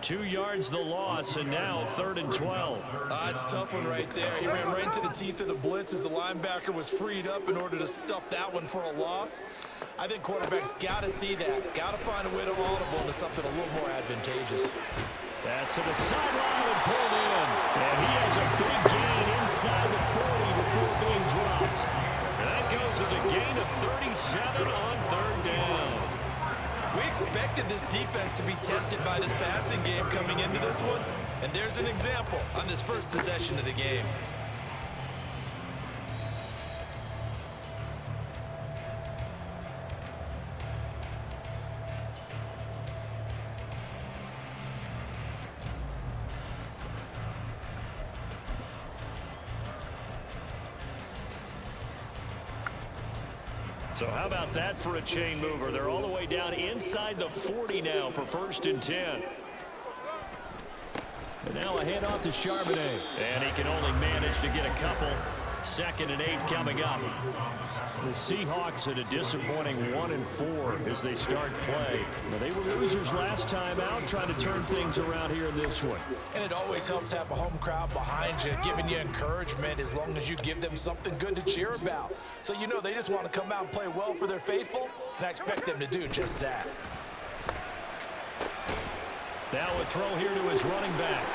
2 yards the loss, and now 3rd and 12. It's a tough one right there. He ran right into the teeth of the blitz as the linebacker was freed up in order to stuff that one for a loss. I think quarterbacks got to see that. Got to find a way to audible into something a little more advantageous. Pass to the sideline and pulled in. And he has a big gain inside the 40 before being dropped. And that goes as a gain of 37 on 3rd down. We expected this defense to be tested by this passing game coming into this one. And there's an example on this first possession of the game. So how about that for a chain mover? They're all the way down inside the 40 now for 1st and 10. And now a handoff to Charbonnet. And he can only manage to get a couple. 2nd and 8 coming up. The Seahawks at a disappointing 1-4 as they start play. Now, they were losers last time out, trying to turn things around here in this one. And it always helps to have a home crowd behind you, giving you encouragement as long as you give them something good to cheer about. So you know they just want to come out and play well for their faithful, and I expect them to do just that. Now a throw here to his running back.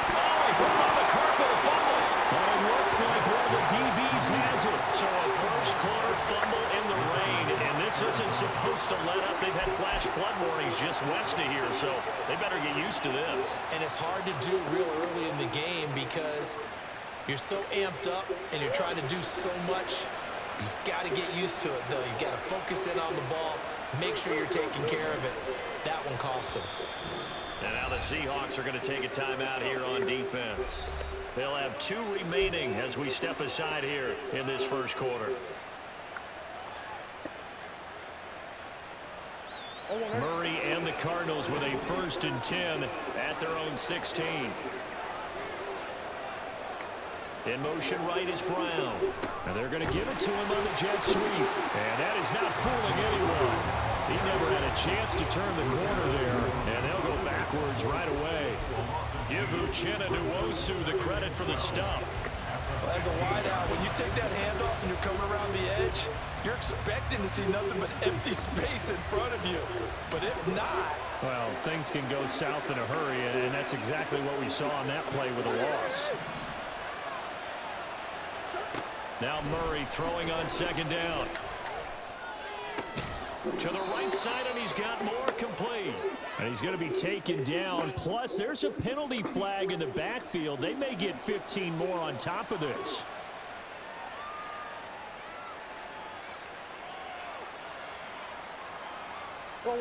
Oh, he put him on the carpet, fumble. But it looks like one of the DBs has it. So a first-quarter fumble in the rain, and this isn't supposed to let up. They've had flash flood warnings just west of here, so they better get used to this. And it's hard to do real early in the game because you're so amped up and you're trying to do so much. You've got to get used to it, though. You've got to focus in on the ball, make sure you're taking care of it. That one cost them. And now the Seahawks are going to take a timeout here on defense. They'll have 2 remaining as we step aside here in this first quarter. Murray and the Cardinals with a 1st and 10 at their own 16. In motion right is Brown. And they're going to give it to him on the jet sweep. And that is not fooling anyone. He never had a chance to turn the corner there. And they'll go backwards right away. Give Uchenna Nwosu the credit for the stuff. Well, as a wideout, when you take that handoff and you're coming around the edge, you're expecting to see nothing but empty space in front of you. But if not... Well, things can go south in a hurry, and that's exactly what we saw on that play with a loss. Now Murray throwing on 2nd down. To the right side, and he's got more complete. And he's going to be taken down. Plus, there's a penalty flag in the backfield. They may get 15 more on top of this.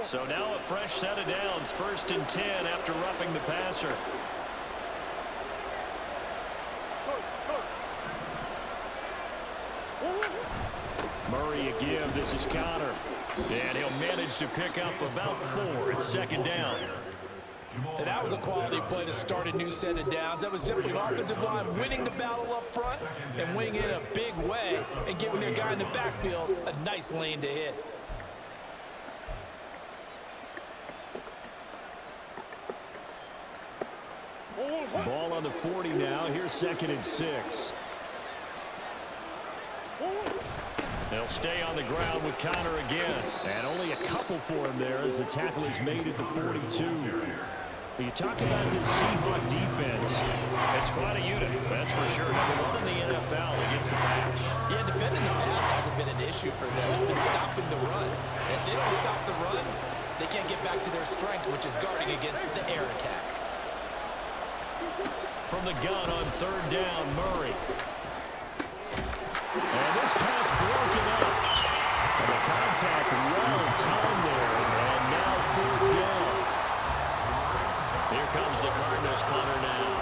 So now a fresh set of downs. 1st and 10 after roughing the passer. Murray a give. This is Connor. And he'll manage to pick up about 4 at 2nd down. And that was a quality play to start a new set of downs. That was simply an offensive line winning the battle up front and winning it in a big way and giving their guy in the backfield a nice lane to hit. Ball on the 40 now. Here's 2nd and 6. They'll stay on the ground with Connor again. And only a couple for him there as the tackle is made at the 42. You talk about this Seahawk defense. It's quite a unit, that's for sure. Number 1 in the NFL against the pass. Yeah, defending the pass hasn't been an issue for them. It's been stopping the run. And if they don't stop the run, they can't get back to their strength, which is guarding against the air attack. From the gun on 3rd down, Murray. And this pass broken up. And the contact well timed there. And now 4th down. Here comes the Cardinals punter now.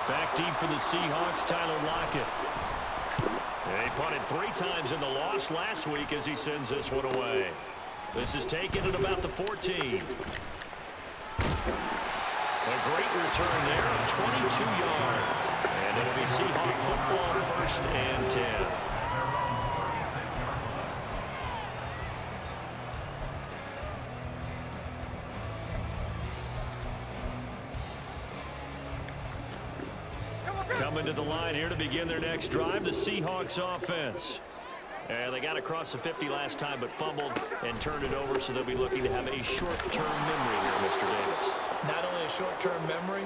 Back deep for the Seahawks, Tyler Lockett. He punted 3 times in the loss last week as he sends this one away. This is taken at about the 14. A great return there of 22 yards. And it'll be Seahawk football 1st and 10. coming to the line here to begin their next drive, the Seahawks offense. And they got across the 50 last time, but fumbled and turned it over, so they'll be looking to have a short-term memory here, Mr. Davis. Not only a short-term memory,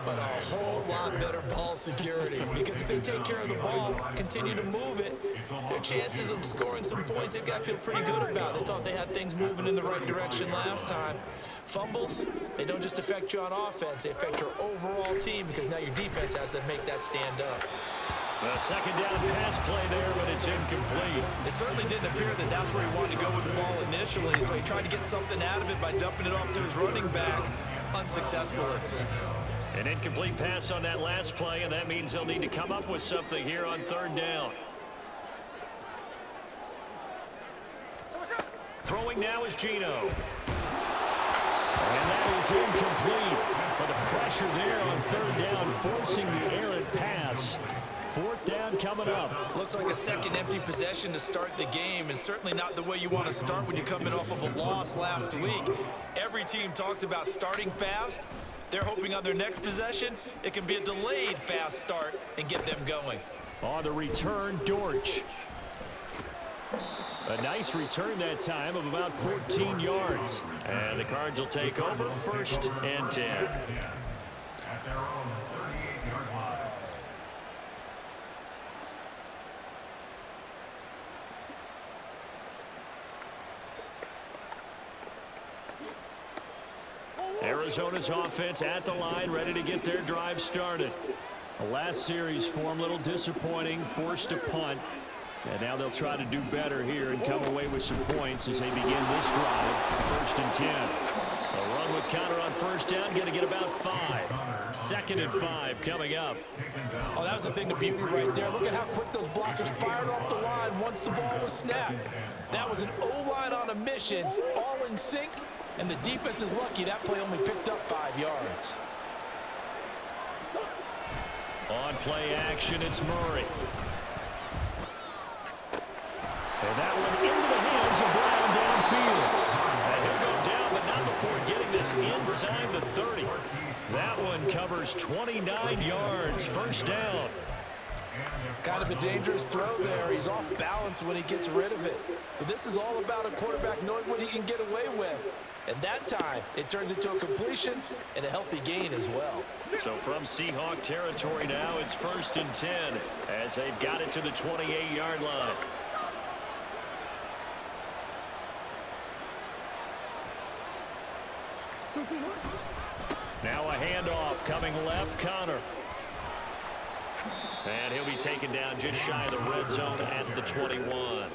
but a whole lot better ball security. Because if they take care of the ball, continue to move it, their chances of scoring some points, they've got to feel pretty good about. They thought they had things moving in the right direction last time. Fumbles, they don't just affect you on offense, they affect your overall team, because now your defense has to make that stand up. A second down pass play there, but it's incomplete. It certainly didn't appear that that's where he wanted to go with the ball initially, so he tried to get something out of it by dumping it off to his running back unsuccessfully. An incomplete pass on that last play, and that means they'll need to come up with something here on third down. Throwing now is Geno. And that is incomplete. But the pressure there on third down, forcing the errant pass. Fourth down coming up. Looks like a second empty possession to start the game, and certainly not the way you want to start when you're coming off of a loss last week. Every team talks about starting fast. They're hoping on their next possession, it can be a delayed fast start and get them going. On the return, Dortch. A nice return that time of about 14 yards. And the Cards will take over, 1st and 10. Arizona's offense at the line, ready to get their drive started. The last series for them, a little disappointing, forced a punt. And now they'll try to do better here and come away with some points as they begin this drive. 1st and 10. A run with Connor on first down, going to get about 5. 2nd and 5 coming up. Oh, that was a thing of beauty right there. Look at how quick those blockers fired off the line once the ball was snapped. That was an O-line on a mission, all in sync, and the defense is lucky that play only picked up 5 yards. On play action, it's Murray. And that one into the hands of Brown downfield. And he'll go down, but not before getting this inside the 30. That one covers 29 yards. 1st down. Kind of a dangerous throw there. He's off balance when he gets rid of it. But this is all about a quarterback knowing what he can get away with. And that time, it turns into a completion and a healthy gain as well. So from Seahawk territory now, it's 1st and 10 as they've got it to the 28-yard line. Now a handoff coming left, Connor. And he'll be taken down just shy of the red zone at the 21.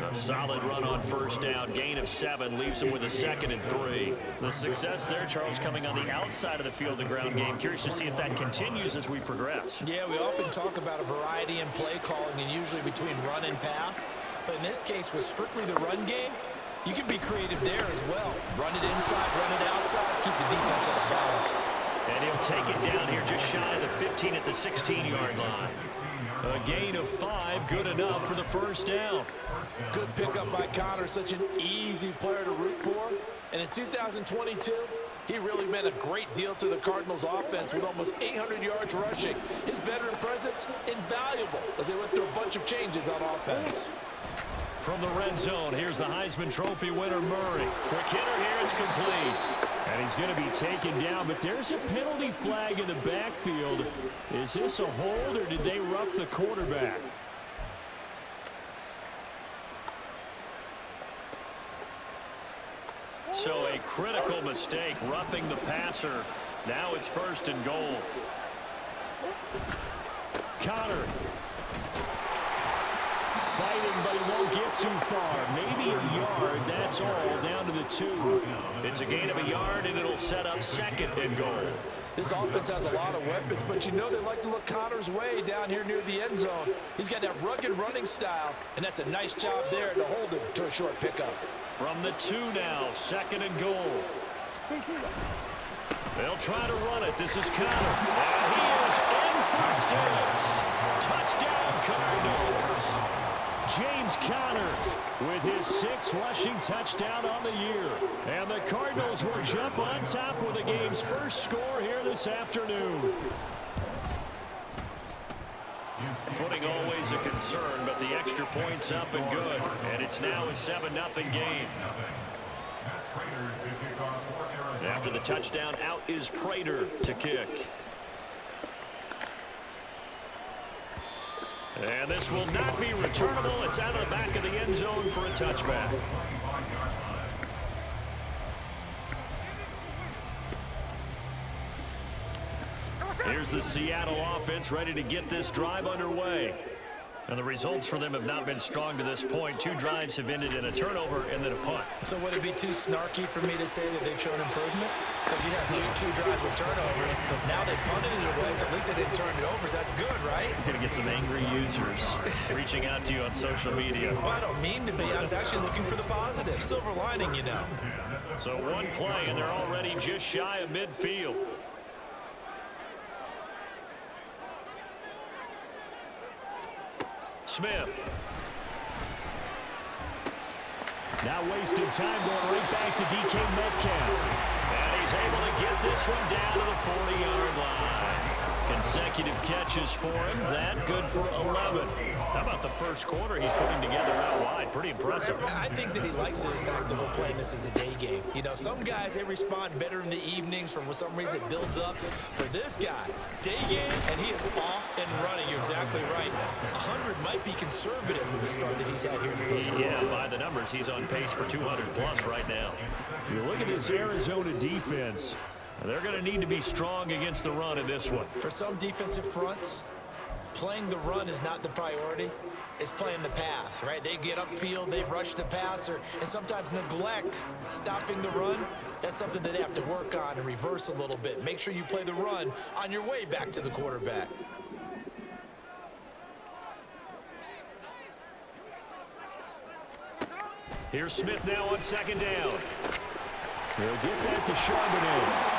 A solid run on first down, gain of 7, leaves him with a 2nd and 3. The success there, Charles, coming on the outside of the field, the ground game. Curious to see if that continues as we progress. Yeah, we often talk about a variety in play calling and usually between run and pass. But in this case, with strictly the run game, you can be creative there as well. Run it inside, run it outside, keep the defense off balance. And he'll take it down here just shy of the 15 at the 16-yard line. A gain of 5, good enough for the 1st down. Good pickup by Connor, such an easy player to root for. And in 2022, he really meant a great deal to the Cardinals offense with almost 800 yards rushing. His veteran presence, invaluable as they went through a bunch of changes on offense. From the red zone, here's the Heisman Trophy winner, Murray. Quick hitter here, it's complete. And he's going to be taken down, but there's a penalty flag in the backfield. Is this a hold, or did they rough the quarterback? So a critical mistake, roughing the passer. Now it's 1st and goal. Connor. Fighting, but he won't get too far. Maybe a yard, that's all, down to the 2. It's a gain of a yard, and it'll set up 2nd and goal. This offense has a lot of weapons, but you know they like to look Connor's way down here near the end zone. He's got that rugged running style, and that's a nice job there to hold him to a short pickup. From the 2 now, 2nd and goal. They'll try to run it. This is Connor. And he is in for 6. Touchdown, Cardinals. James Conner with his 6th rushing touchdown on the year. And the Cardinals will jump on top with the game's first score here this afternoon. Footing always a concern, but the extra point's up and good. And it's now a 7-0 game. After the touchdown, out is Prater to kick. And this will not be returnable. It's out of the back of the end zone for a touchback. Here's the Seattle offense ready to get this drive underway. And the results for them have not been strong to this point. 2 drives have ended in a turnover and then a punt. So would it be too snarky for me to say that they've shown improvement? Because you have two drives with turnovers. Now they punted it away, so at least they didn't turn it over. So that's good, right? You're going to get some angry users reaching out to you on social media. Well, I don't mean to be. I was actually looking for the positive. Silver lining, you know. So 1 play, and they're already just shy of midfield. Smith. Now wasted time going right back to DK Metcalf. And he's able to get this one down to the 40-yard line. Consecutive catches for him. That good for 11. How about the first quarter he's putting together out wide? Pretty impressive. I think that he likes the fact that we're playing this as a day game. You know, some guys, they respond better in the evenings. For some reason, it builds up. For this guy, day game, and he is off and running. You're exactly right. 100 might be conservative with the start that he's had here in the first quarter. Yeah, by the numbers, he's on pace for 200-plus right now. You look at this Arizona defense. They're going to need to be strong against the run in this one. For some defensive fronts, playing the run is not the priority. It's playing the pass, right? They get upfield, they rush the passer, and sometimes neglect stopping the run. That's something that they have to work on and reverse a little bit. Make sure you play the run on your way back to the quarterback. Here's Smith now on second down. He'll get that to Charbonnet.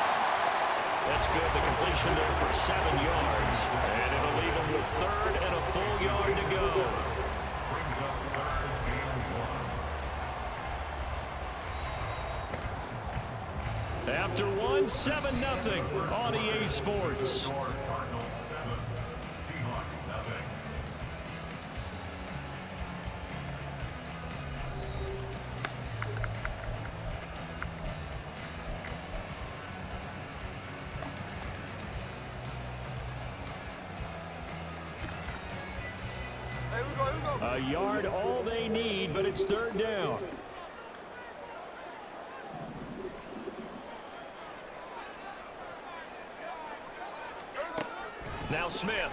That's good. The completion there for 7 yards. And it'll leave him with 3rd and a full yard to go. After 1, 7-0 on EA Sports. A yard, all they need, but it's 3rd down. Now Smith.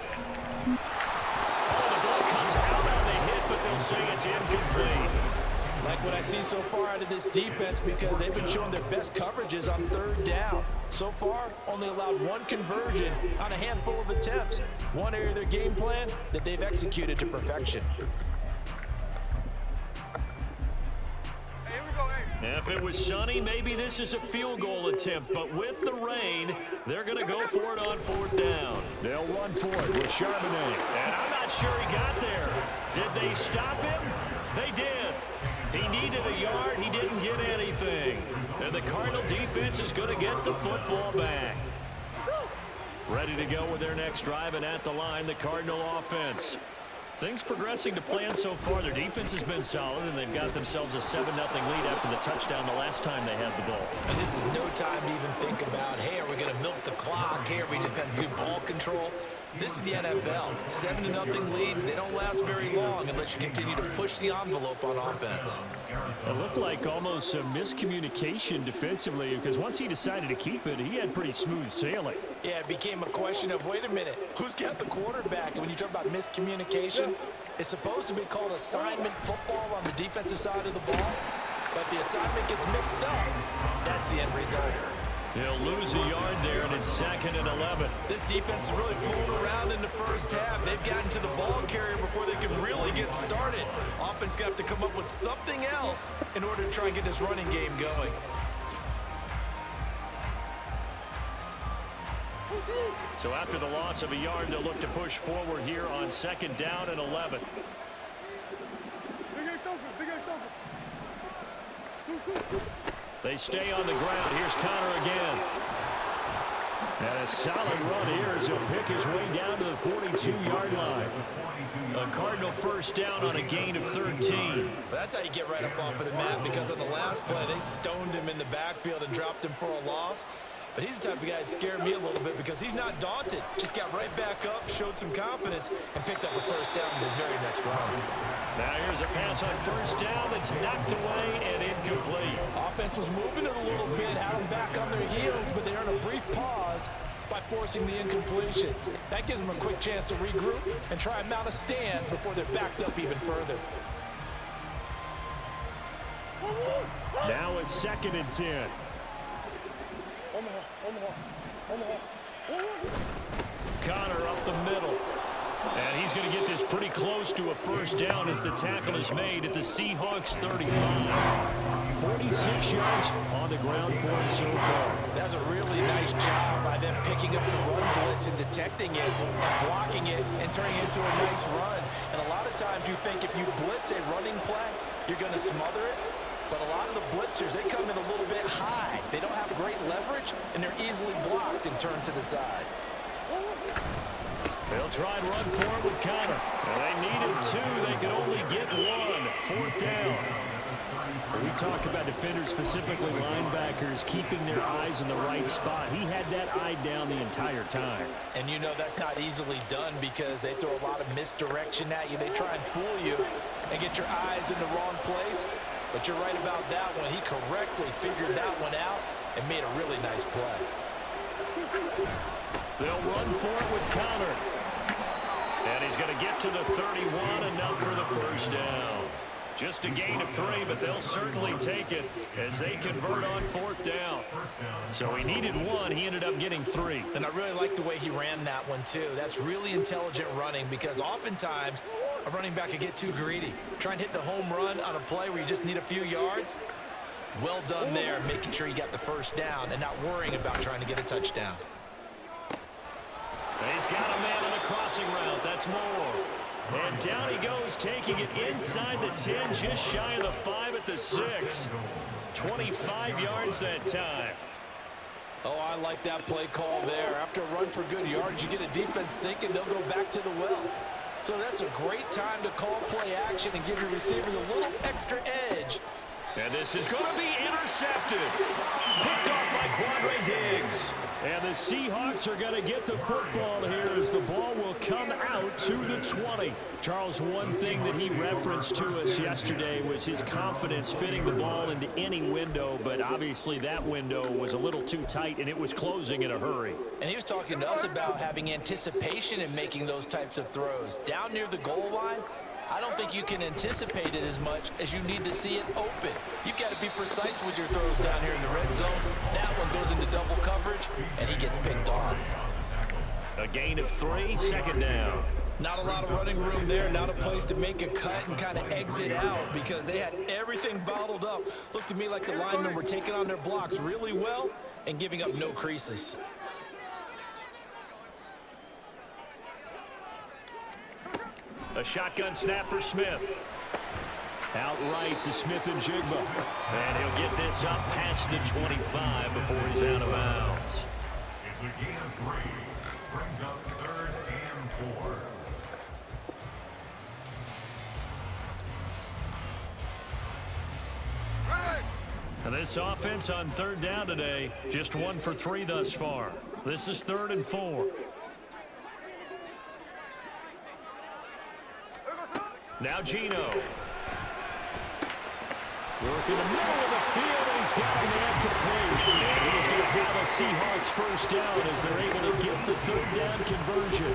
Oh, the ball comes out on the hit, but they'll say it's incomplete. Like what I see so far out of this defense, because they've been showing their best coverages on 3rd down. So far, only allowed 1 conversion on a handful of attempts. One area of their game plan that they've executed to perfection. If it was sunny, maybe this is a field goal attempt, but with the rain, they're going to go for it on 4th down. They'll run for it with Charbonnet. And I'm not sure he got there. Did they stop him? They did. He needed a yard. He didn't get anything. And the Cardinal defense is going to get the football back. Ready to go with their next drive, and at the line, the Cardinal offense. Things progressing to plan so far. Their defense has been solid, and they've got themselves a 7-0 lead after the touchdown the last time they had the ball. And this is no time to even think about, hey, are we going to milk the clock? Hey, are we just going to do ball control? This is the NFL. 7-0 leads, they don't last very long unless you continue to push the envelope on offense. It looked like almost some miscommunication defensively, because once he decided to keep it, he had pretty smooth sailing. Yeah, it became a question of, wait a minute, who's got the quarterback? And when you talk about miscommunication, it's supposed to be called assignment football on the defensive side of the ball, but the assignment gets mixed up. That's the end result. He'll lose a yard there, and it's 2nd and 11. This defense is really fooling around in the first half. They've gotten to the ball carrier before they can really get started. Offense going to have to come up with something else in order to try and get this running game going. So after the loss of a yard, they'll look to push forward here on 2nd down and 11. They stay on the ground. Here's Connor again. And a solid run here as he'll pick his way down to the 42-yard line. A Cardinal first down on a gain of 13. That's how you get right up off of the mat, because on the last play, they stoned him in the backfield and dropped him for a loss. But he's the type of guy that scared me a little bit because he's not daunted. Just got right back up, showed some confidence, and picked up a first down in his very next run. Now here's a pass on first down that's knocked away and incomplete. Offense was moving it a little bit, had them back on their heels, but they earned a brief pause by forcing the incompletion. That gives them a quick chance to regroup and try and mount a stand before they're backed up even further. Now a 2nd and 10. Connor up the middle. And he's going to get this pretty close to a first down as the tackle is made at the Seahawks 35. 46 yards on the ground for him so far. That's a really nice job by them picking up the run blitz and detecting it and blocking it and turning it into a nice run. And a lot of times you think if you blitz a running play, you're going to smother it. But a lot of the blitzers, they come in a little bit high. They don't have great leverage, and they're easily blocked and turned to the side. They'll try and run for it with Connor. Well, they needed 2. They could only get 1. 4th down. We talk about defenders, specifically linebackers, keeping their eyes in the right spot. He had that eye down the entire time. And you know that's not easily done because they throw a lot of misdirection at you. They try and fool you and get your eyes in the wrong place. But you're right about that one. He correctly figured that one out and made a really nice play. They'll run for it with Connor. And he's going to get to the 31, enough for the first down. Just a gain of 3, but they'll certainly take it as they convert on 4th down. So he needed 1. He ended up getting 3. And I really like the way he ran that one, too. That's really intelligent running because oftentimes a running back can get too greedy. Try and hit the home run on a play where you just need a few yards. Well done there, making sure you got the first down and not worrying about trying to get a touchdown. He's got a man on the crossing route. That's Moore. And down he goes, taking it inside the 10, just shy of the 5 at the 6. 25 yards that time. Oh, I like that play call there. After a run for good yards, you get a defense thinking they'll go back to the well. So that's a great time to call play action and give your receivers a little extra edge. And this is going to be intercepted. Picked off by Quandre Diggs. And the Seahawks are going to get the football here as the ball will come out to the 20. Charles, one thing that he referenced to us yesterday was his confidence fitting the ball into any window, but obviously that window was a little too tight and it was closing in a hurry. And he was talking to us about having anticipation in making those types of throws. Down near the goal line, I don't think you can anticipate it as much as you need to see it open. You've got to be precise with your throws down here in the red zone. That one goes into double coverage, and he gets picked off. A gain of 3, 2nd down. Not a lot of running room there, not a place to make a cut and kind of exit out because they had everything bottled up. Looked to me like the linemen were taking on their blocks really well and giving up no creases. A shotgun snap for Smith. Outright to Smith and Jigba. And he'll get this up past the 25 before he's out of bounds. It's a gain of 3. Brings up 3rd and 4. And this offense on 3rd down today, just 1 for 3 thus far. This is 3rd and 4. Now Gino. Working the middle of the field, and he's got a man complete. And he's going to have a Seahawks first down as they're able to get the 3rd down conversion.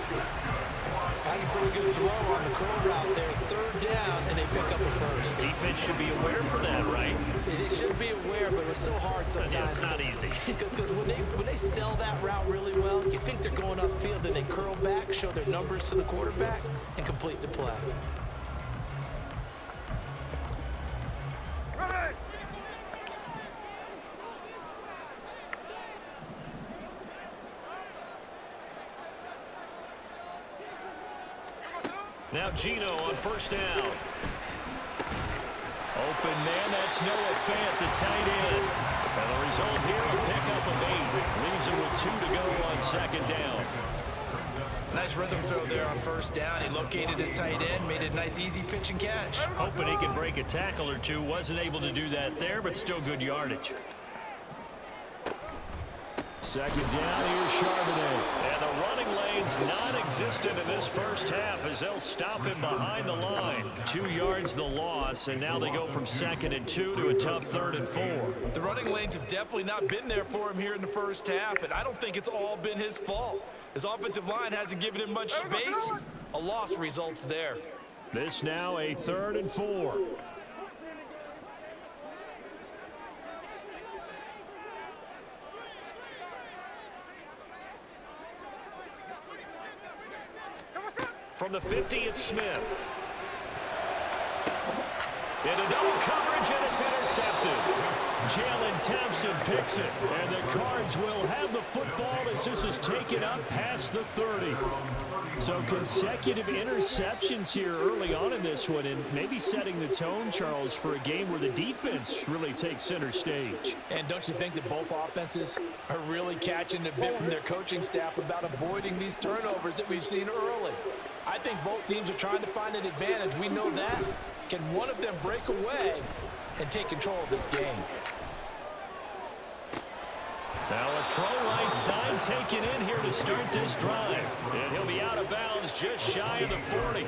That's a pretty good throw on the curl route there. 3rd down, and they pick up a first. Defense should be aware for that, right? They should be aware, but it's so hard sometimes. It's not easy. Because when they sell that route really well, you think they're going upfield, then they curl back, show their numbers to the quarterback, and complete the play. Now Gino on first down. Open man, that's Noah Fant, the tight end. And the result here, a pickup of 8. Leaves leaves it with 2 to go on second down. Nice rhythm throw there on first down. He located his tight end, made it a nice easy pitch and catch. Hoping he can break a tackle or two. Wasn't able to do that there, but still good yardage. Second down, here's Charbonnet. And the running lane's non-existent in this first half as they'll stop him behind the line. 2 yards the loss, and now they go from 2nd and 2 to a tough 3rd and 4. The running lanes have definitely not been there for him here in the first half, and I don't think it's all been his fault. His offensive line hasn't given him much space. A loss results there. This now a 3rd and 4. From the 50, it's Smith. Into double coverage, and it's intercepted. Jalen Thompson picks it, and the Cards will have the football as this is taken up past the 30. So consecutive interceptions here early on in this one, and maybe setting the tone, Charles, for a game where the defense really takes center stage. And don't you think that both offenses are really catching a bit from their coaching staff about avoiding these turnovers that we've seen early? I think both teams are trying to find an advantage. We know that. Can one of them break away and take control of this game? Now a throw right side taken in here to start this drive. And he'll be out of bounds just shy of the 40.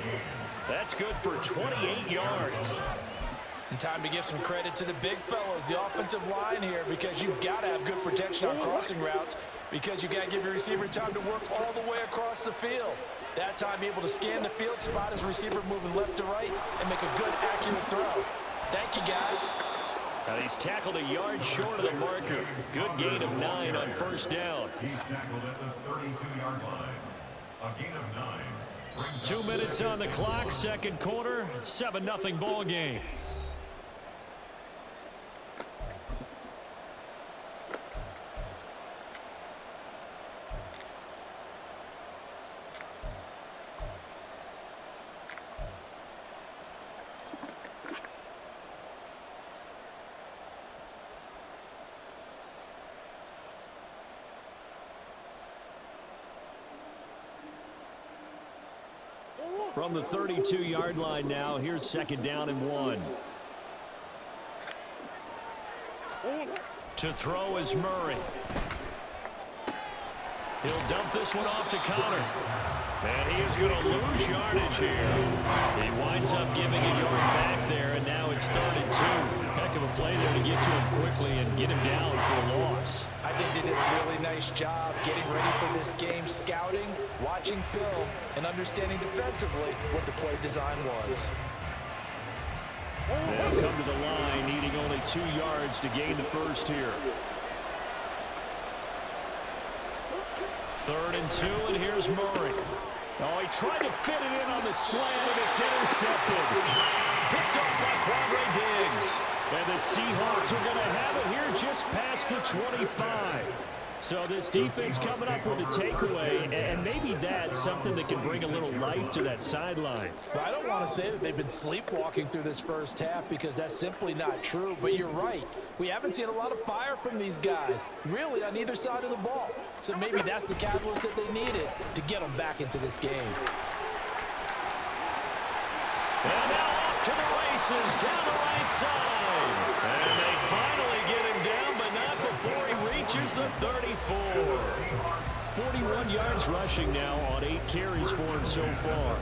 That's good for 28 yards. And time to give some credit to the big fellows, the offensive line here, because you've got to have good protection on crossing routes, because you've got to give your receiver time to work all the way across the field. That time, be able to scan the field, spot his receiver moving left to right, and make a good, accurate throw. Thank you, guys. Now he's tackled a yard short of the marker. Good gain of 9 on first down. He's tackled at the 32-yard line. A gain of 9. 2 minutes on the clock, second quarter, 7-0 ball game. From the 32-yard line now, here's second down and 1. To throw is Murray. He'll dump this one off to Connor. And he is going to lose yardage here. He winds up giving a yard back there, and now it's 3rd and 2. Heck of a play there to get to him quickly and get him down for a loss. I think they did a really nice job getting ready for this game, scouting, watching film, and understanding defensively what the play design was. They'll come to the line, needing only 2 yards to gain the first here. 3rd and 2, and here's Murray. Oh, he tried to fit it in on the slant, and it's intercepted. Picked up by Quadre Diggs. And the Seahawks are going to have it here just past the 25. So this defense coming up with a takeaway, and maybe that's something that can bring a little life to that sideline. Well, I don't want to say that they've been sleepwalking through this first half, because that's simply not true. But you're right. We haven't seen a lot of fire from these guys, really, on either side of the ball. So maybe that's the catalyst that they needed to get them back into this game. And now off to the races down the right side. And they finally get him down, but not before he reaches the 34. 41 yards rushing now on 8 carries for him so far.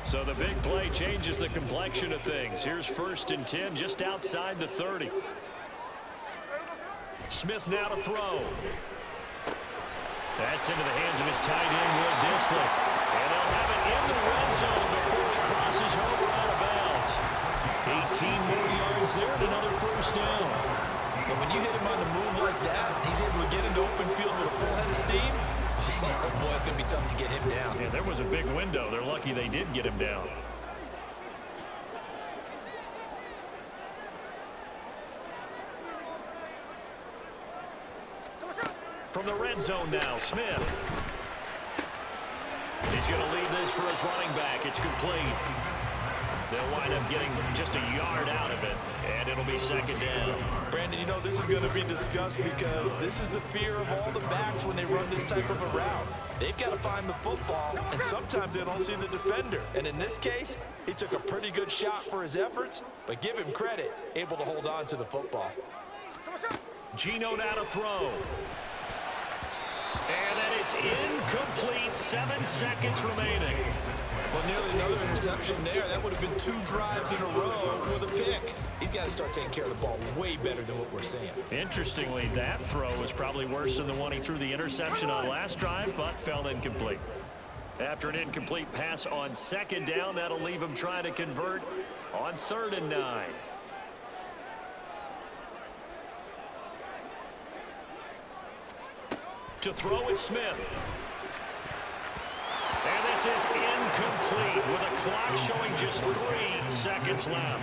So the big play changes the complexion of things. Here's 1st and 10 just outside the 30. Smith now to throw. That's into the hands of his tight end, Will Dissly. And they'll have it in the red zone before he crosses over out of bounds. 18 more yards there and another first down. But when you hit him on the move like that, he's able to get into open field with a full head of steam. Oh, boy, it's going to be tough to get him down. Yeah, there was a big window. They're lucky they did get him down. From the red zone now, Smith. He's going to leave this for his running back. It's complete. They'll wind up getting just a yard out of it, and it'll be second down. Brandon, you know this is going to be discussed because this is the fear of all the backs when they run this type of a route. They've got to find the football, and sometimes they don't see the defender. And in this case, he took a pretty good shot for his efforts, but give him credit, able to hold on to the football. Geno now to throw. And that is incomplete. 7 seconds remaining. Well, nearly another interception there. That would have been 2 drives in a row with a pick. He's got to start taking care of the ball way better than what we're seeing. Interestingly, that throw was probably worse than the one he threw the interception on last drive, but fell incomplete. After an incomplete pass on second down, that'll leave him trying to convert on 3rd and 9. To throw is Smith. And this is incomplete with a clock showing just 3 seconds left.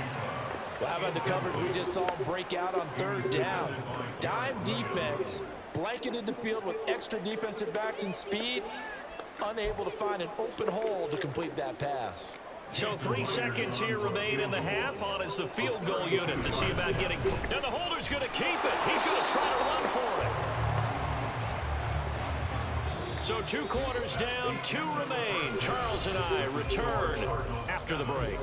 Well, how about the coverage we just saw break out on 3rd down? Dime defense, blanketed the field with extra defensive backs and speed, unable to find an open hole to complete that pass. So 3 seconds here remain in the half. On is the field goal unit to see about getting. And the holder's going to keep it. He's going to try to run for it. So 2 quarters down, 2 remain. Charles and I return after the break.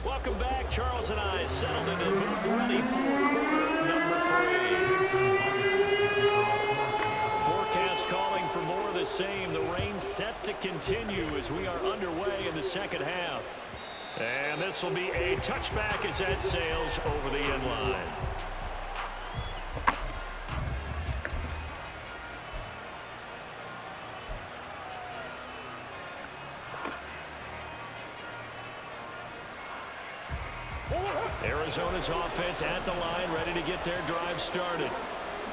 Welcome back. Charles and I settled into the booth, ready for quarter number 3. Forecast calling for more of the same. The rain set to continue as we are underway in the second half. And this will be a touchback as that sails over the end line. Arizona's offense at the line, ready to get their drive started.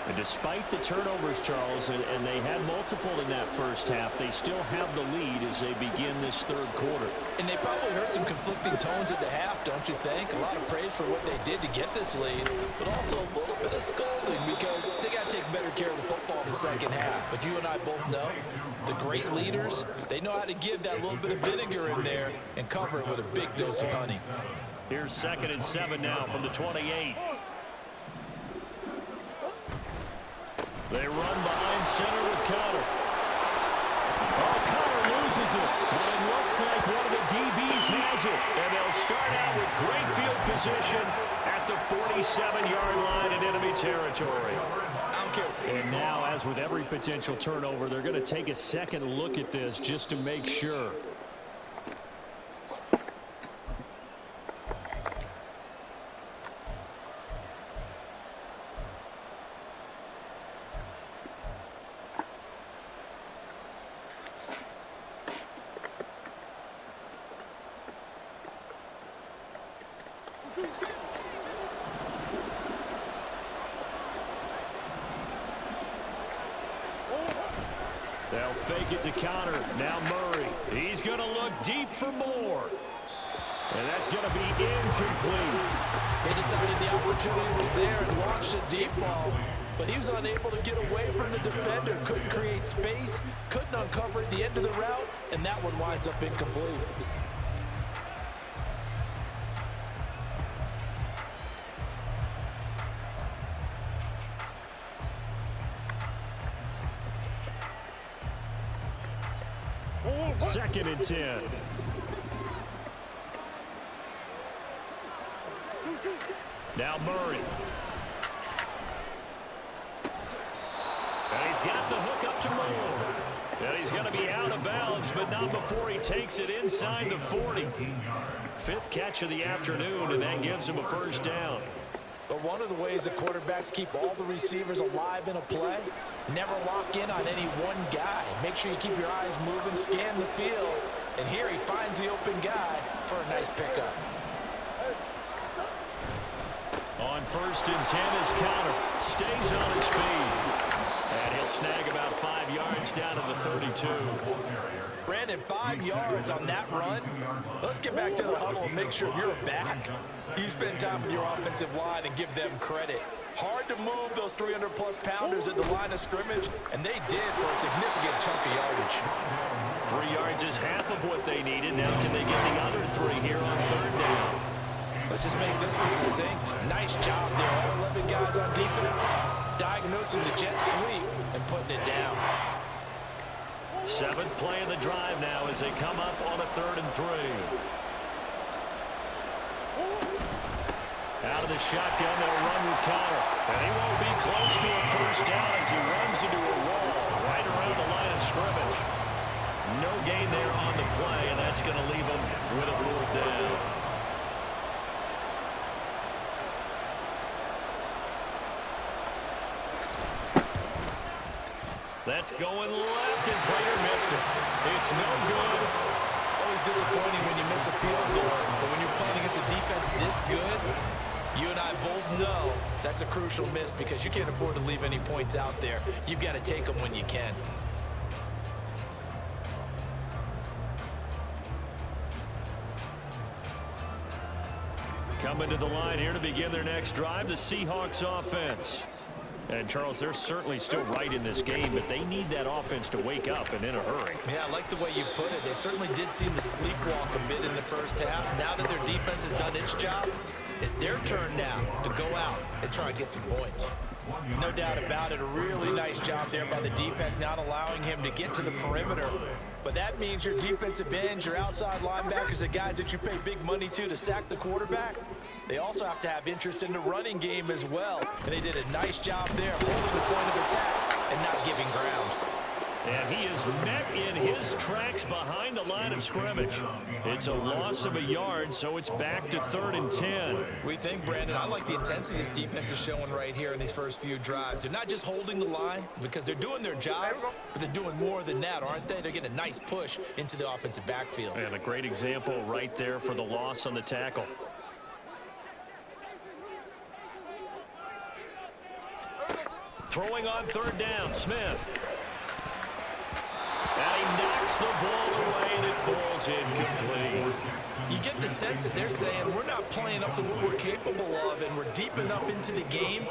And despite the turnovers, Charles, and they had multiple in that first half, they still have the lead as they begin this 3rd quarter. And they probably heard some conflicting tones at the half, don't you think? A lot of praise for what they did to get this lead, but also a little bit of scolding because they got to take better care of the football in the second half. But you and I both know the great leaders, they know how to give that little bit of vinegar in there and cover it with a big dose of honey. Here's 2nd and 7 now from the 28. They run behind center with Conner. Oh, Conner loses it, but it looks like one of the DBs has it. And they'll start out with great field position at the 47-yard line in enemy territory. And now, as with every potential turnover, they're going to take a second look at this just to make sure. They'll fake it to Conner. Now Murray. He's going to look deep for more. And that's going to be incomplete. They decided the opportunity was there and launched a deep ball, but he was unable to get away from the defender. Couldn't create space, couldn't uncover at the end of the route, and that one winds up incomplete. Second and 10. Now Murray. And he's got the hook up to Moore. And he's going to be out of bounds, but not before he takes it inside the 40. 5th catch of the afternoon, and that gives him a first down. But one of the ways that quarterbacks keep all the receivers alive in a play, never lock in on any one guy. Make sure you keep your eyes moving, scan the field. And here he finds the open guy for a nice pickup. On 1st and 10 is Conner. Stays on his feet. And he'll snag about 5 yards down to the 32. Brandon, 5 yards on that run. Let's get back to the huddle and make sure if you're a back, you spend time with your offensive line and give them credit. Hard to move those 300-plus pounders at the line of scrimmage, and they did for a significant chunk of yardage. 3 yards is half of what they needed. Now can they get the other 3 here on 3rd down? Let's just make this one succinct. Nice job there. All 11 guys on defense diagnosing the jet sweep and putting it down. 7th play of the drive now as they come up on a 3rd and 3. Out of the shotgun, they'll run with Connor. And he won't be close to a 1st down as he runs into a wall right around the line of scrimmage. No gain there on the play, and that's going to leave him with a 4th down. That's going left, and Prater missed it. It's no good. Always disappointing when you miss a field goal, but when you're playing against a defense this good, you and I both know that's a crucial miss because you can't afford to leave any points out there. You've got to take them when you can. Coming to the line here to begin their next drive, the Seahawks offense. And, Charles, they're certainly still right in this game, but they need that offense to wake up and in a hurry. Yeah, I like the way you put it. They certainly did seem to sleepwalk a bit in the first half. Now that their defense has done its job, it's their turn now to go out and try and get some points. No doubt about it. A really nice job there by the defense, not allowing him to get to the perimeter. But that means your defensive ends, your outside linebackers, the guys that you pay big money to sack the quarterback, they also have to have interest in the running game as well. And they did a nice job there holding the point of attack and not giving ground. And he is met in his tracks behind the line of scrimmage. It's a loss of a yard, so it's back to 3rd and 10. We think, Brandon, I like the intensity this defense is showing right here in these first few drives. They're not just holding the line because they're doing their job, but they're doing more than that, aren't they? They're getting a nice push into the offensive backfield. And a great example right there for the loss on the tackle. Throwing on 3rd down, Smith. And he knocks the ball away, and it falls incomplete. You get the sense that they're saying we're not playing up to what we're capable of, and we're deep enough into the game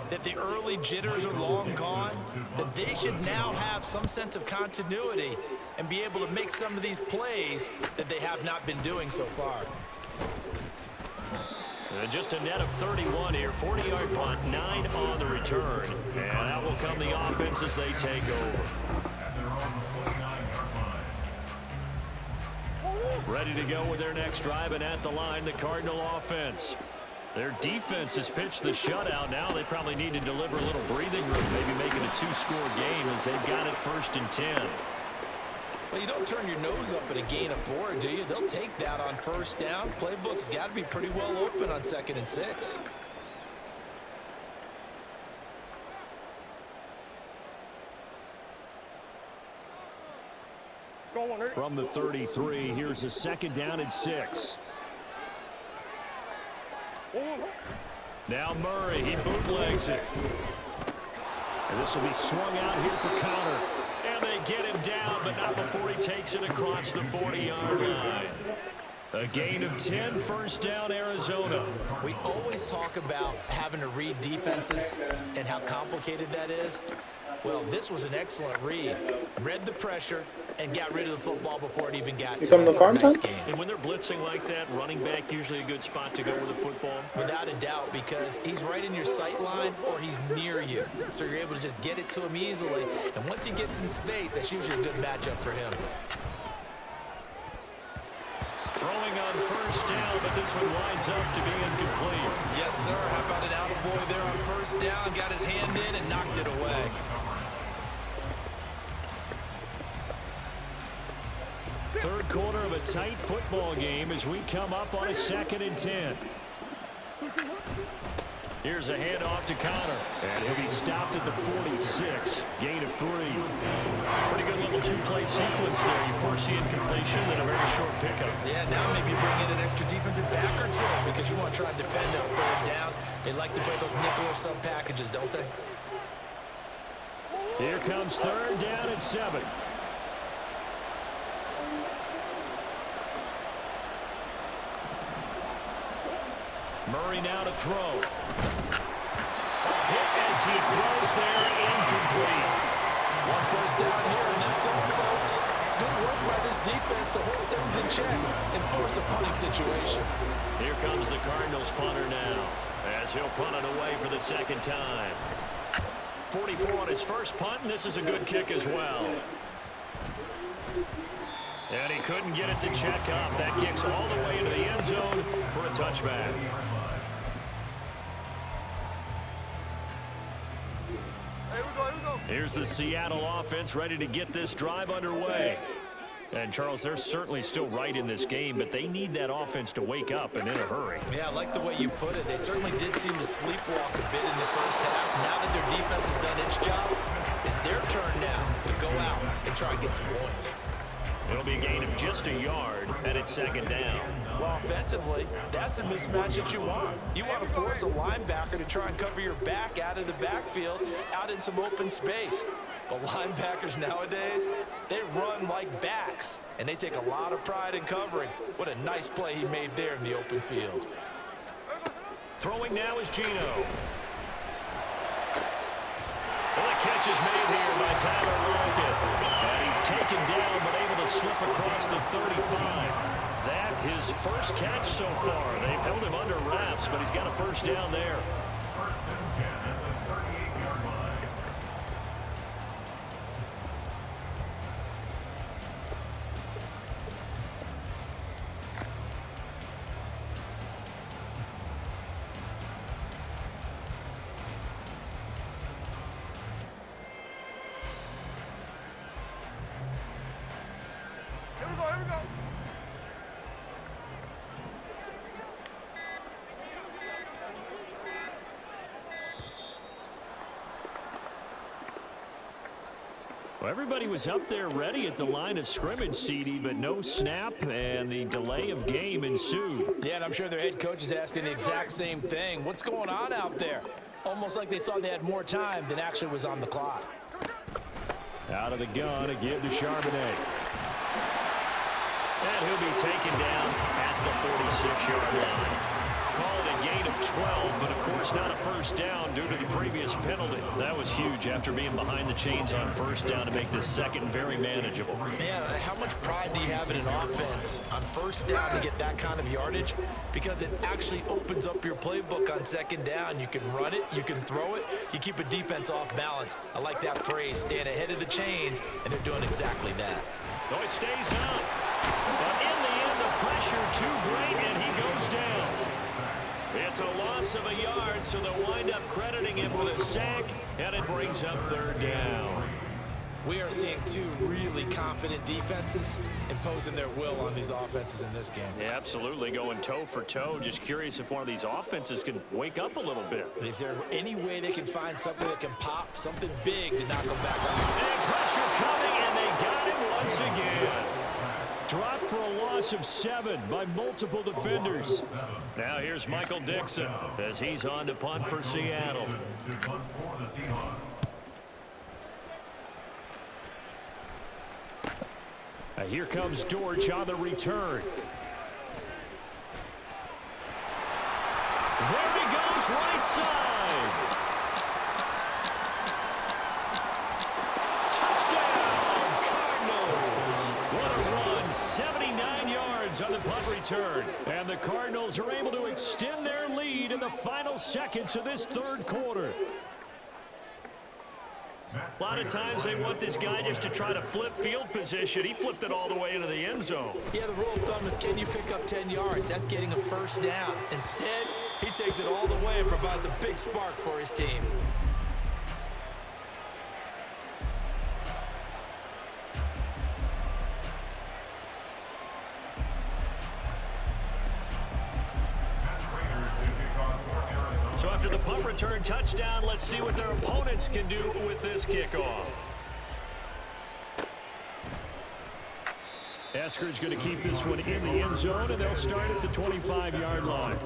that the early jitters are long gone, that they should now have some sense of continuity and be able to make some of these plays that they have not been doing so far. And just a net of 31 here, 40-yard punt, 9 on the return. And that will come the offense as they take over. Ready to go with their next drive, and at the line, the Cardinal offense. Their defense has pitched the shutout. Now they probably need to deliver a little breathing room, maybe make it a 2-score game as they've got it 1st and 10. Well, you don't turn your nose up at a gain of 4, do you? They'll take that on 1st down. Playbook's got to be pretty well open on 2nd and 6. From the 33, here's a 2nd down and 6. Now Murray, he bootlegs it. And this will be swung out here for Connor. And they get him down, but not before he takes it across the 40-yard line. A gain of 10, 1st down, Arizona. We always talk about having to read defenses and how complicated that is. Well, this was an excellent read. Read the pressure and got rid of the football before it even got to the farm nice time? game. And when they're blitzing like that, running back usually a good spot to go with the football. Without a doubt, because he's right in your sight line or he's near you. So you're able to just get it to him easily. And once he gets in space, that's usually a good matchup for him. Throwing on 1st down, but this one winds up to be incomplete. Yes, sir. How about an attaboy there on 1st down? Got his hand in and knocked it away. Third quarter of a tight football game as we come up on a 2nd and 10. Here's a handoff to Connor. And he'll be stopped at the 46. Gain of 3. Pretty good little 2-play sequence there. You force the incompletion, then a very short pickup. Yeah, now maybe bring in an extra defensive back or 2 because you want to try and defend on 3rd down. They like to play those nickel or sub packages, don't they? Here comes third down and 7. Murray now to throw. A hit as he throws there, incomplete. One first down here, and that's all, folks. Good work by this defense to hold things in check and force a punting situation. Here comes the Cardinals punter now, as he'll punt it away for the second time. 44 on his first punt, and this is a good kick as well. And he couldn't get it to check up. That kicks all the way into the end zone for a touchback. Here's the Seattle offense ready to get this drive underway. And, Charles, they're certainly still right in this game, but they need that offense to wake up and in a hurry. Yeah, I like the way you put it. They certainly did seem to sleepwalk a bit in the first half. Now that their defense has done its job, it's their turn now to go out and try and get some points. It'll be a gain of just a yard, and it's second down. Well, offensively, that's the mismatch that you want. You want to force a linebacker to try and cover your back out of the backfield, out in some open space. But linebackers nowadays, they run like backs, and they take a lot of pride in covering. What a nice play he made there in the open field. Throwing now is Gino. Well, the catch is made here by Tyler Lockett. And he's taken down, but able to slip across the 35. That his first catch so far. They've held him under wraps, but he's got a first down there. First and 10 at the 38-yard line. Here we go. Well, everybody was up there ready at the line of scrimmage, CD, but no snap, and the delay of game ensued. Yeah, and I'm sure their head coach is asking the exact same thing. What's going on out there? Almost like they thought they had more time than actually was on the clock. Out of the gun, again to Charbonnet. And he'll be taken down at the 46-yard line. Called a gain of 12, but of course not a first down due to the previous penalty. That was huge after being behind the chains on first down to make this second very manageable. Man, how much pride do you have in an offense on first down to get that kind of yardage? Because it actually opens up your playbook on second down. You can run it, you can throw it, you keep a defense off balance. I like that phrase, stand ahead of the chains, and they're doing exactly that. No, it stays up. But in the end, the pressure too great, and he goes down. It's a loss of a yard, so they'll wind up crediting him with a sack, and it brings up third down. We are seeing two really confident defenses imposing their will on these offenses in this game. Yeah, absolutely, going toe for toe. Just curious if one of these offenses can wake up a little bit. Is there any way they can find something that can pop, something big to knock them back on? And pressure coming, and they got him once again. Dropped for a loss of 7 by multiple defenders. Now here's Michael Dixon as he's on to punt for Seattle. To punt for the Seahawks. Here comes Dortch on the return. There he goes, right side. Touchdown, Cardinals. What a run, 79 yards on the punt return. And the Cardinals are able to extend their lead in the final seconds of this third quarter. A lot of times they want this guy just to try to flip field position. He flipped it all the way into the end zone. Yeah, the rule of thumb is, can you pick up 10 yards? That's getting a first down. Instead, he takes it all the way and provides a big spark for his team. So after the punt return touchdown, let's see what their opponents can do with this kickoff. Eskridge going to keep this one in the end zone, and they'll start at the 25-yard line.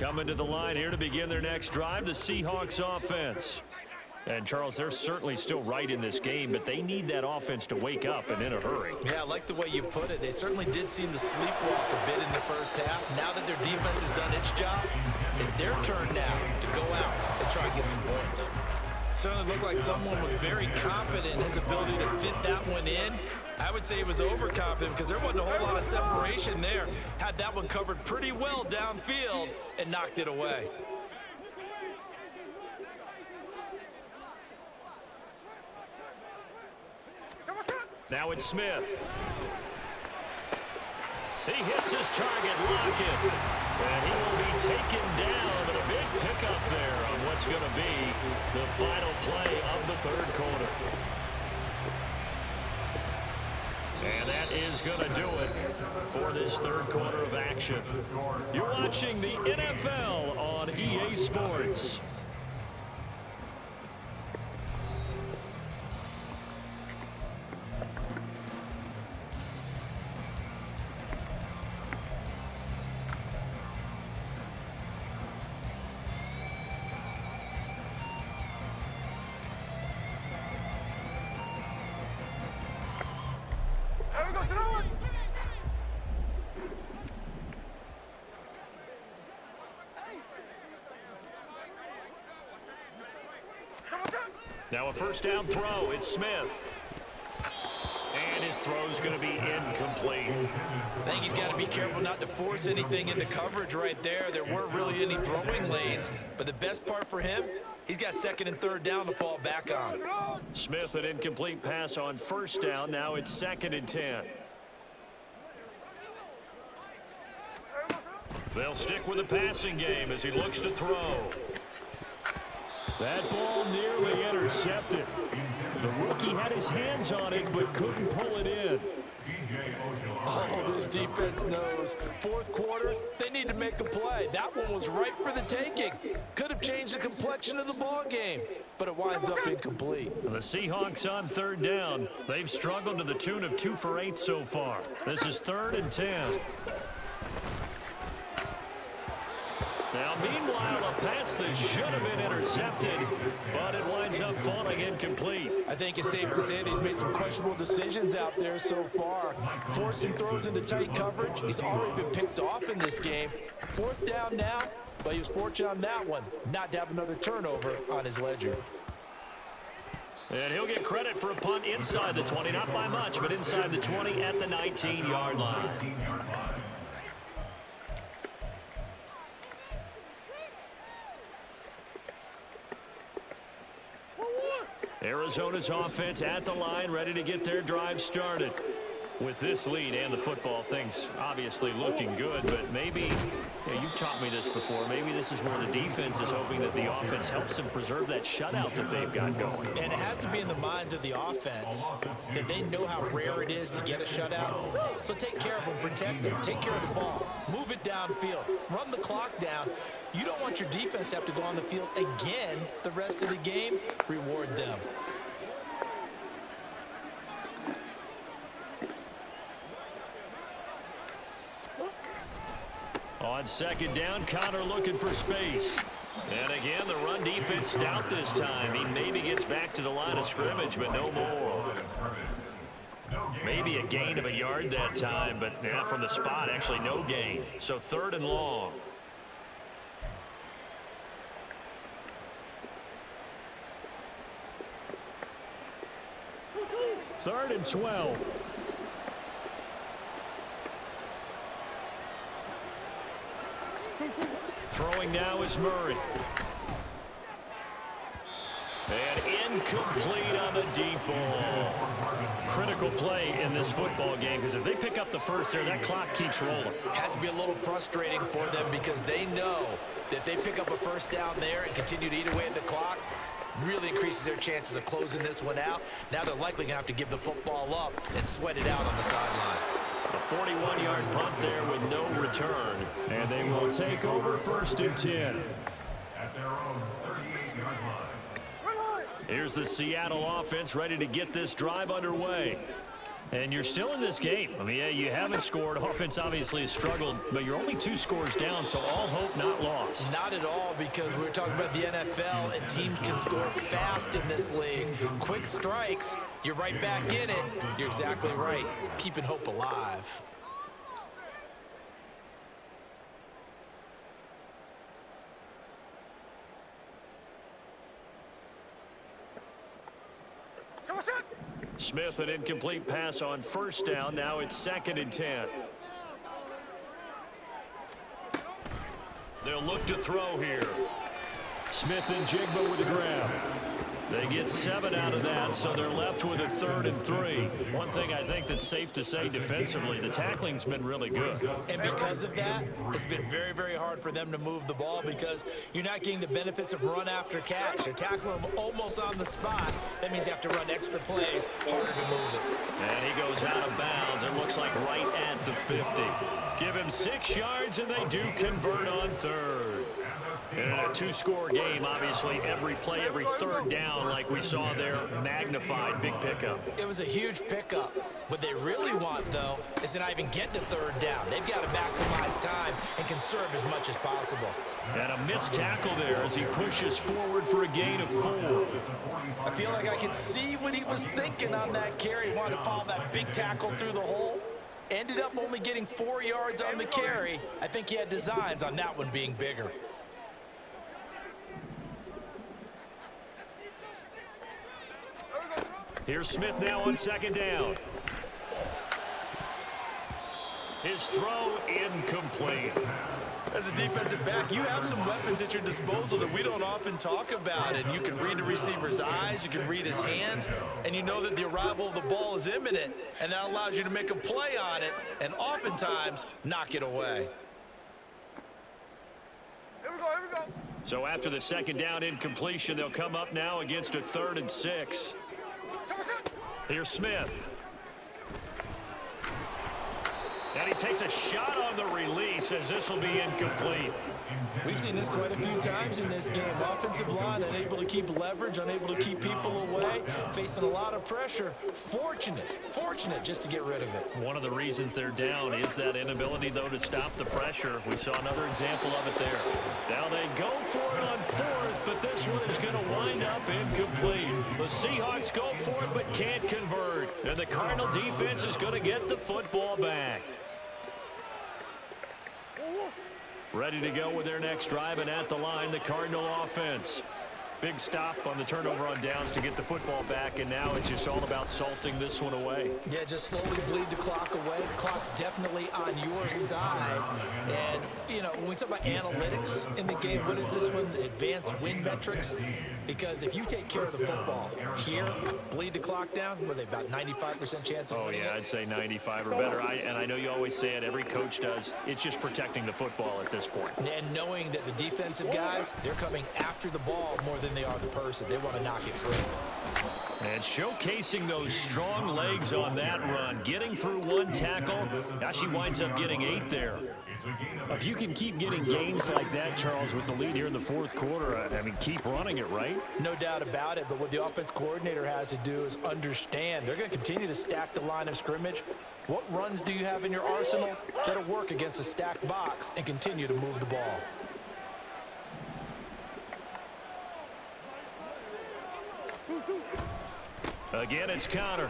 Coming to the line here to begin their next drive, the Seahawks offense. And, Charles, they're certainly still right in this game, but they need that offense to wake up and in a hurry. Yeah, I like the way you put it. They certainly did seem to sleepwalk a bit in the first half. Now that their defense has done its job, it's their turn now to go out and try and get some points. Certainly looked like someone was very confident in his ability to fit that one in. I would say he was overconfident because there wasn't a whole lot of separation there. Had that one covered pretty well downfield and knocked it away. Now it's Smith. He hits his target, Lockett. And he will be taken down, but a big pickup there on what's going to be the final play of the third quarter. And that is going to do it for this third quarter of action. You're watching the NFL on EA Sports. Now a first down throw. It's Smith. And his throw is going to be incomplete. I think he's got to be careful not to force anything into coverage right there. There weren't really any throwing lanes. But the best part for him, he's got second and third down to fall back on. Smith, an incomplete pass on first down. Now it's 2nd and 10. They'll stick with the passing game as he looks to throw. That ball nearly intercepted. The rookie had his hands on it but couldn't pull it in. Oh, this defense knows. Fourth quarter, they need to make a play. That one was right for the taking. Could have changed the complexion of the ball game, but it winds up incomplete. The Seahawks on third down. They've struggled to the tune of 2 for 8 so far. This is 3rd and 10. Now, meanwhile, a pass that should have been intercepted, but it winds up falling incomplete. I think it's safe to say that he's made some questionable decisions out there so far. Forcing throws into tight coverage. He's already been picked off in this game. 4th down now, but he was fortunate on that one, not to have another turnover on his ledger. And he'll get credit for a punt inside the 20, not by much, but inside the 20 at the 19-yard line. Arizona's offense at the line, ready to get their drive started. With this lead and the football, things obviously looking good, but maybe, you've taught me this before, maybe this is where the defense is hoping that the offense helps them preserve that shutout that they've got going. And it has to be in the minds of the offense that they know how rare it is to get a shutout. So take care of them, protect them, take care of the ball, move it downfield, run the clock down. You don't want your defense to have to go on the field again the rest of the game. Reward them. On 2nd down, Connor looking for space. And again, the run defense stout this time. He maybe gets back to the line of scrimmage, but no more. Maybe a gain of a yard that time, but from the spot, actually no gain. So 3rd and long. Third and 12. Throwing now is Murray. And incomplete on the deep ball. Critical play in this football game, because if they pick up the first there, that clock keeps rolling. Has to be a little frustrating for them because they know that they pick up a first down there and continue to eat away at the clock, really increases their chances of closing this one out. Now they're likely going to have to give the football up and sweat it out on the sideline. A 41-yard punt there with no return. And they will take over 1st and 10. At their own 38-yard line. Here's the Seattle offense ready to get this drive underway. And you're still in this game. I mean, yeah, you haven't scored. Offense obviously has struggled, but you're only 2 scores down, so all hope not lost. Not at all, because we're talking about the NFL, and teams can score fast in this league. Quick strikes, you're right back in it. You're exactly right. Keeping hope alive. Smith, an incomplete pass on first down. Now it's 2nd and 10. They'll look to throw here. Smith and Jigba with the grab. They get 7 out of that, so they're left with a 3rd and 3. One thing I think that's safe to say defensively, the tackling's been really good. And because of that, it's been very, very hard for them to move the ball because you're not getting the benefits of run after catch. You're tackling them almost on the spot. That means you have to run extra plays, harder to move it. And he goes out of bounds. It looks like right at the 50. Give him 6 yards, and they do convert on 3rd. In a 2-score game, obviously, every play, every 3rd down, like we saw there, magnified, big pickup. It was a huge pickup. What they really want, though, is to not even get to 3rd down. They've got to maximize time and conserve as much as possible. And a missed tackle there as he pushes forward for a gain of 4. I feel like I could see what he was thinking on that carry. He wanted to follow that big tackle through the hole. Ended up only getting 4 yards on the carry. I think he had designs on that one being bigger. Here's Smith now on 2nd down. His throw incomplete. As a defensive back, you have some weapons at your disposal that we don't often talk about. And you can read the receiver's eyes, you can read his hands, and you know that the arrival of the ball is imminent. And that allows you to make a play on it and oftentimes knock it away. Here we go. So after the 2nd down incompletion, they'll come up now against a 3rd and 6. Here's Smith. And he takes a shot on the release as this will be incomplete. We've seen this quite a few times in this game. Offensive line unable to keep leverage, unable to keep people away, facing a lot of pressure. Fortunate just to get rid of it. One of the reasons they're down is that inability, though, to stop the pressure. We saw another example of it there. Now they go for it on 4th, but this one is going to wind up incomplete. The Seahawks go for it but can't convert. And the Cardinal defense is going to get the football back. Ready to go with their next drive, and at the line, the Cardinal offense. Big stop on the turnover on downs to get the football back, and now it's just all about salting this one away. Yeah, just slowly bleed the clock away. Clock's definitely on your side. And, you know, when we talk about analytics in the game, what is this one? Advanced win metrics? Because if you take care of the football here, bleed the clock down, what are they, about 95% chance of winning it? I'd say 95 or better. And I know you always say it, every coach does. It's just protecting the football at this point. And knowing that the defensive guys, they're coming after the ball more than they are the person. They want to knock it free. And showcasing those strong legs on that run. Getting through 1 tackle. Now she winds up getting 8 there. If you can keep getting gains like that, Charles, with the lead here in the 4th quarter, I mean, keep running it, right? No doubt about it, but what the offense coordinator has to do is understand they're going to continue to stack the line of scrimmage. What runs do you have in your arsenal that'll work against a stacked box and continue to move the ball? Again, it's Connor.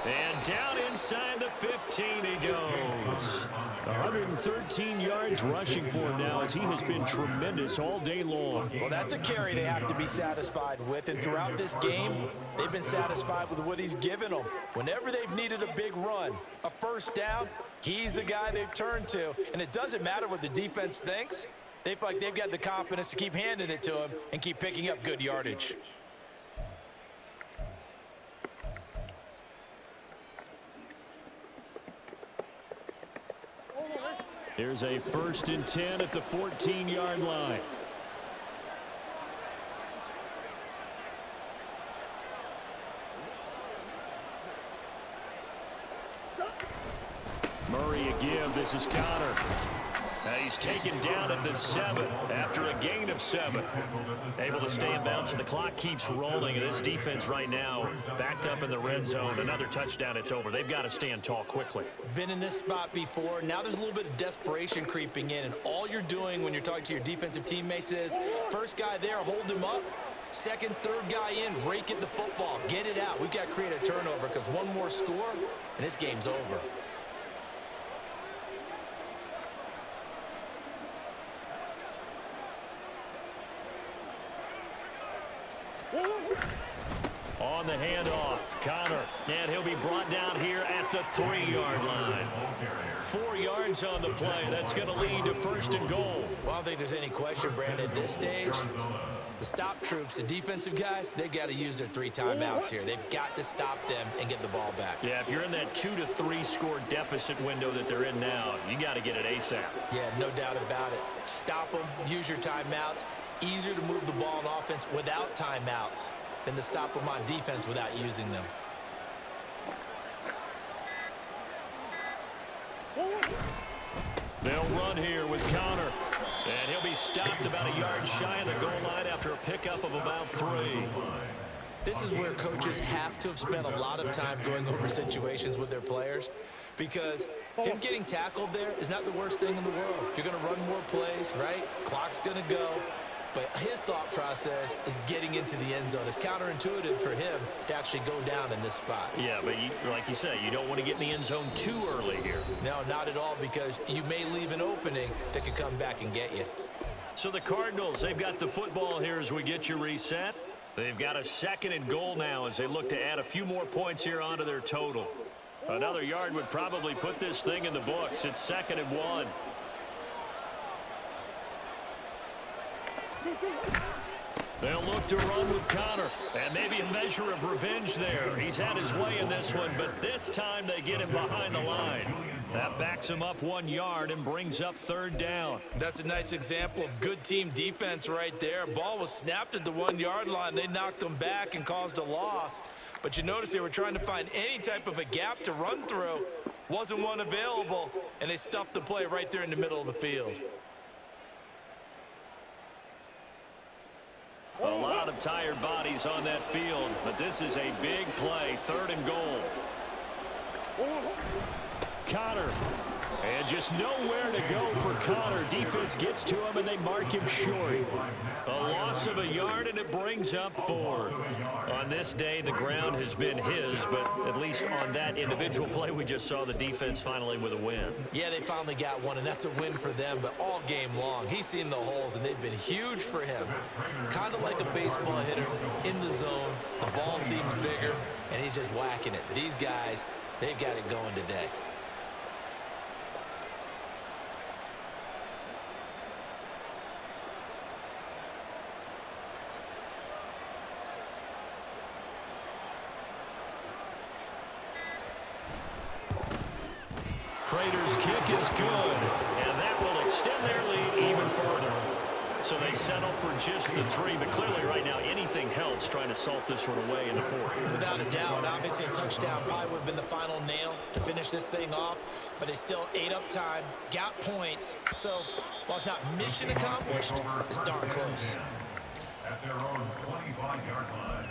And down inside the 15 he goes. 113 yards rushing for him now as he has been tremendous all day long. Well, that's a carry they have to be satisfied with, and throughout this game, they've been satisfied with what he's given them. Whenever they've needed a big run, a 1st down, he's the guy they've turned to, and it doesn't matter what the defense thinks. They feel like they've got the confidence to keep handing it to him and keep picking up good yardage. Here's a 1st and 10 at the 14-yard line. Murray a give. This is Connor. He's taken down at the 7 after a gain of 7. Able to stay in bounds, and the clock keeps rolling. And this defense right now backed up in the red zone. Another touchdown, it's over. They've got to stand tall quickly. Been in this spot before. Now there's a little bit of desperation creeping in, and all you're doing when you're talking to your defensive teammates is first guy there, hold him up. Second, third guy in, rake at the football. Get it out. We've got to create a turnover because one more score, and this game's over. On the handoff, Connor, and he'll be brought down here at the 3-yard line. 4 yards on the play. That's going to lead to 1st and goal. Well, I don't think there's any question, Brandon, at this stage. The stop troops, the defensive guys, they got to use their 3 timeouts here. They've got to stop them and get the ball back. Yeah, if you're in that 2 to 3 score deficit window that they're in now, you got to get it ASAP. Yeah, no doubt about it. Stop them, use your timeouts. Easier to move the ball on offense without timeouts than to stop them on defense without using them. They'll run here with Connor. And he'll be stopped about a yard shy of the goal line after a pickup of about 3. This is where coaches have to have spent a lot of time going over situations with their players, because him getting tackled there is not the worst thing in the world. You're going to run more plays, right? Clock's going to go. But his thought process is getting into the end zone. It's counterintuitive for him to actually go down in this spot. Yeah, but like you say, you don't want to get in the end zone too early here. No, not at all, because you may leave an opening that could come back and get you. So the Cardinals, they've got the football here as we get you reset. They've got a 2nd and goal now as they look to add a few more points here onto their total. Another yard would probably put this thing in the books. It's 2nd and 1. They'll look to run with Connor, and maybe a measure of revenge there. He's had his way in this one, but this time they get him behind the line. That backs him up 1 yard and brings up 3rd down. That's a nice example of good team defense right there. Ball was snapped at the 1 yard line. They knocked him back and caused a loss. But you notice they were trying to find any type of a gap to run through. Wasn't one available, and they stuffed the play right there in the middle of the field. A lot of tired bodies on that field, but this is a big play, 3rd and goal. Connor, and just nowhere to go for Connor. Defense gets to him, and they mark him short. A loss of a yard, and it brings up 4th. On this day, the ground has been his, but at least on that individual play, we just saw the defense finally with a win. Yeah, they finally got one, and that's a win for them, but all game long, he's seen the holes, and they've been huge for him. Kind of like a baseball hitter in the zone. The ball seems bigger, and he's just whacking it. These guys, they've got it going today. Prater's kick is good, and that will extend their lead even further. So they settle for just the 3, but clearly right now anything helps trying to salt this one away in the 4th. Without a doubt, obviously a touchdown probably would have been the final nail to finish this thing off, but they still ate up time, got points. So while it's not mission accomplished, it's darn close. At their own 25-yard line.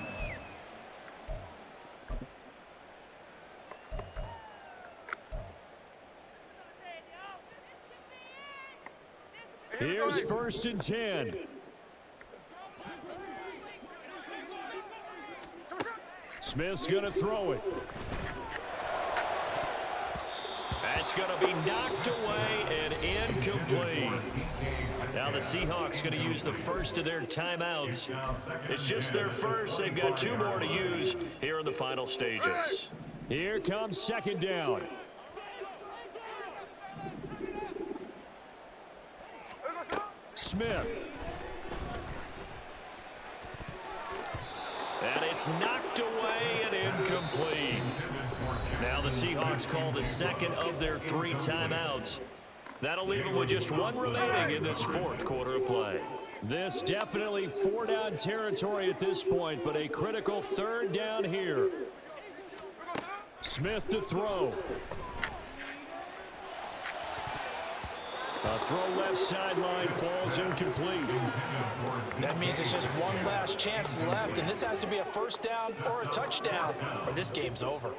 Here's 1st and 10. Smith's going to throw it. That's going to be knocked away and incomplete. Now the Seahawks going to use the first of their timeouts. It's just their first. They've got 2 more to use here in the final stages. Here comes 2nd down. Smith. And it's knocked away and incomplete. Now the Seahawks call the 2nd of their 3 timeouts. That'll leave them with just 1 remaining in this 4th quarter of play. This definitely 4-down territory at this point, but a critical 3rd down here. Smith to throw. A throw left sideline falls incomplete. That means it's just one last chance left, and this has to be a first down or a touchdown, or this game's over.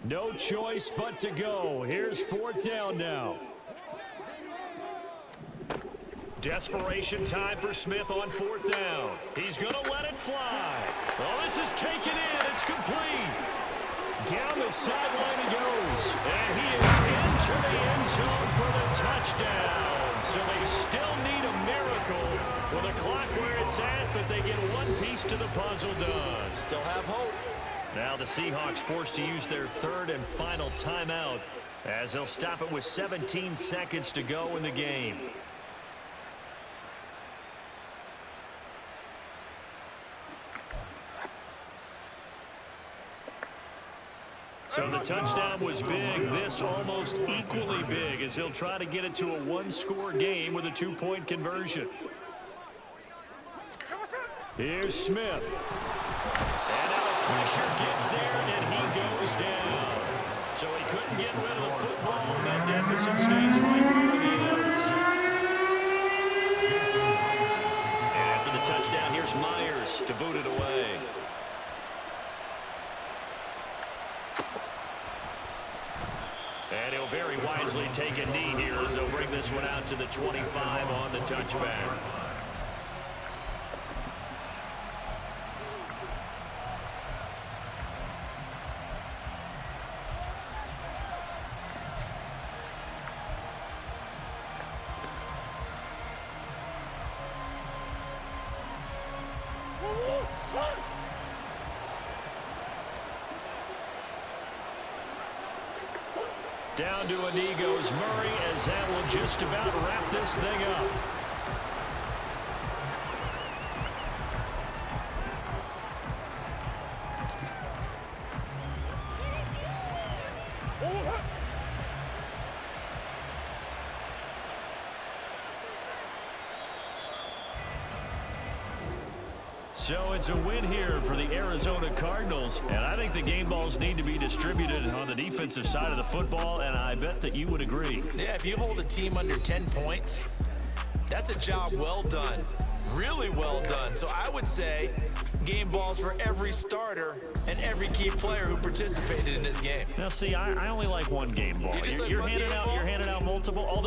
No choice but to go. Here's 4th down now. Desperation time for Smith on 4th down. He's going to let it fly. Oh, this is taken in. It's complete. Down the sideline he goes. And he is into the end zone for the touchdown. So they still need a miracle with the clock where it's at, but they get one piece to the puzzle done. Still have hope. Now the Seahawks forced to use their 3rd and final timeout as they'll stop it with 17 seconds to go in the game. So the touchdown was big. This almost equally big as he'll try to get it to a 1-score game with a 2-point conversion. Here's Smith. And now the pressure gets there, and he goes down. So he couldn't get rid of the football, and that deficit stays right where it is. And after the touchdown, here's Myers to boot it away. And he'll very wisely take a knee here as they'll bring this one out to the 25 on the touchback. Down to a knee goes Murray as that will just about wrap this thing up. So it's a win here for the Arizona Cardinals, and I think the game balls need to be distributed on the defensive side of the football, and I bet that you would agree. Yeah, if you hold a team under 10 points, that's a job well done. Really well done. So I would say game balls for every starter and every key player who participated in this game. Now, see, I only like one game ball. You just like You're one handing game out, ball? you're handing out multiple, although